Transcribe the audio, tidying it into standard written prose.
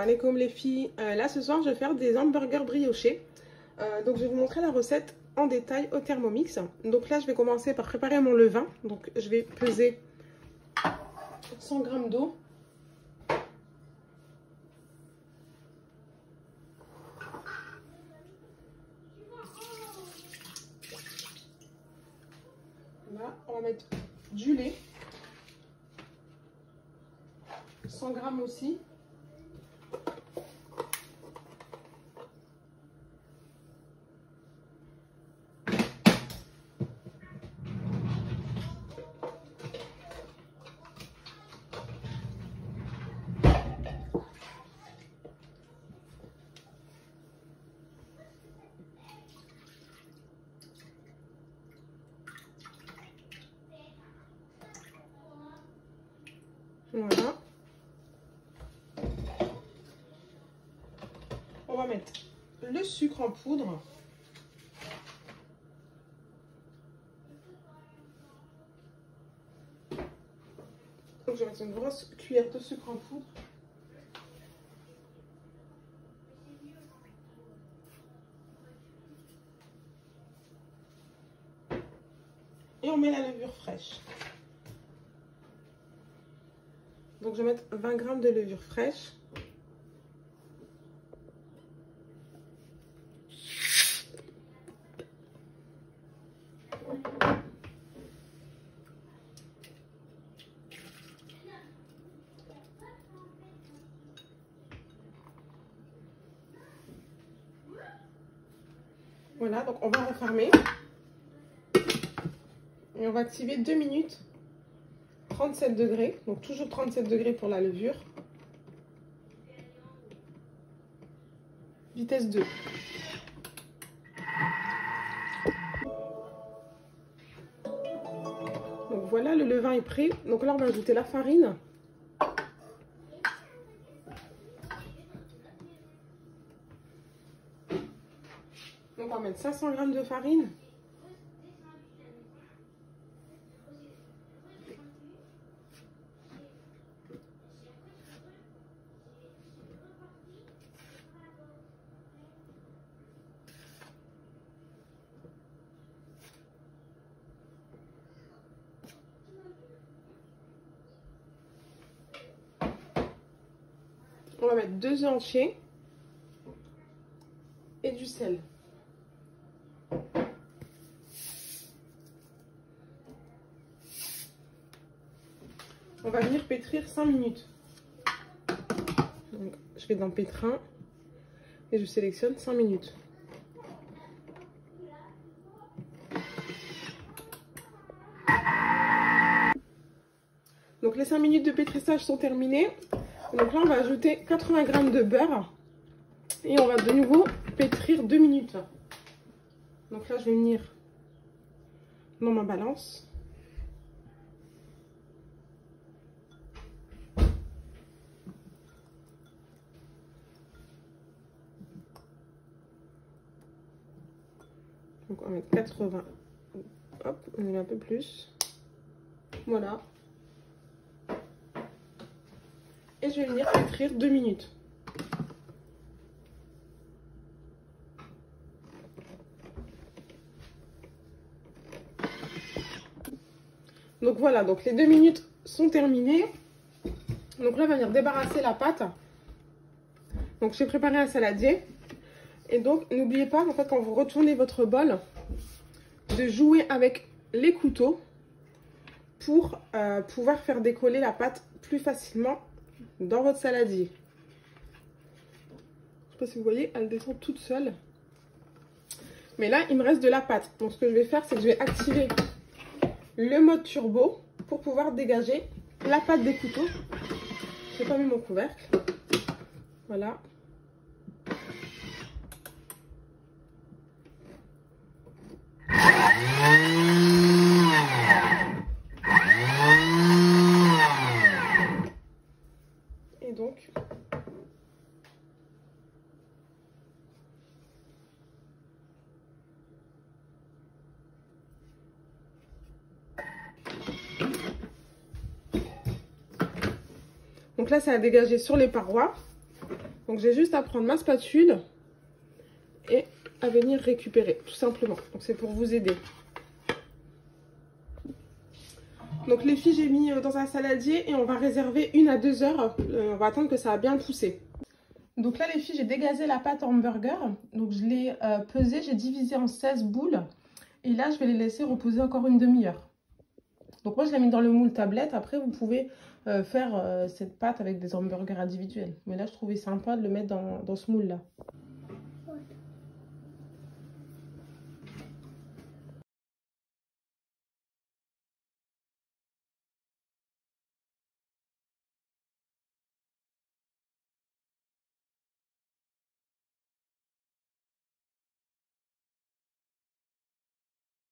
Salam alaikum les filles. Là ce soir je vais faire des hamburgers briochés. Donc je vais vous montrer la recette en détail au Thermomix. Donc là je vais commencer par préparer mon levain. Donc je vais peser 100 g d'eau. Là on va mettre du lait. 100 g aussi. Voilà. On va mettre le sucre en poudre. Donc je vais mettre une grosse cuillère de sucre en poudre. Et on met la levure fraîche. Donc je vais mettre 20 g de levure fraîche. Voilà, donc on va refermer. Et on va activer 2 minutes. 37 degrés, donc toujours 37 degrés pour la levure. Vitesse 2. Donc voilà, le levain est prêt. Donc là, on va ajouter la farine. Donc on va mettre 500 g de farine. On va mettre 2 œufs entiers et du sel. On va venir pétrir 5 minutes. Donc, je vais dans pétrin et je sélectionne 5 minutes. Donc les 5 minutes de pétrissage sont terminées. Donc là on va ajouter 80 g de beurre et on va de nouveau pétrir 2 minutes. Donc là je vais venir dans ma balance. Donc on va mettre 80. Hop, on met un peu plus. Voilà. Et je vais venir pétrir 2 minutes. Donc voilà, donc les 2 minutes sont terminées. Donc là, on va venir débarrasser la pâte. Donc j'ai préparé un saladier. Et donc, n'oubliez pas, en fait, quand vous retournez votre bol, de jouer avec les couteaux pour pouvoir faire décoller la pâte plus facilement dans votre saladier. Je sais pas si vous voyez, elle descend toute seule. Mais là, il me reste de la pâte. Donc, ce que je vais faire, c'est que je vais activer le mode turbo pour pouvoir dégager la pâte des couteaux. Je n'ai pas mis mon couvercle. Voilà. Et donc, là, ça a dégagé sur les parois. Donc j'ai juste à prendre ma spatule et à venir récupérer, tout simplement. Donc c'est pour vous aider. Donc les filles, j'ai mis dans un saladier et on va réserver 1 à 2 heures. On va attendre que ça a bien poussé. Donc là les filles, j'ai dégazé la pâte hamburger. Donc je l'ai pesée, j'ai divisé en 16 boules. Et là je vais les laisser reposer encore une demi-heure. Donc moi je l'ai mis dans le moule tablette. Après vous pouvez faire cette pâte avec des hamburgers individuels. Mais là je trouvais sympa de le mettre dans ce moule là.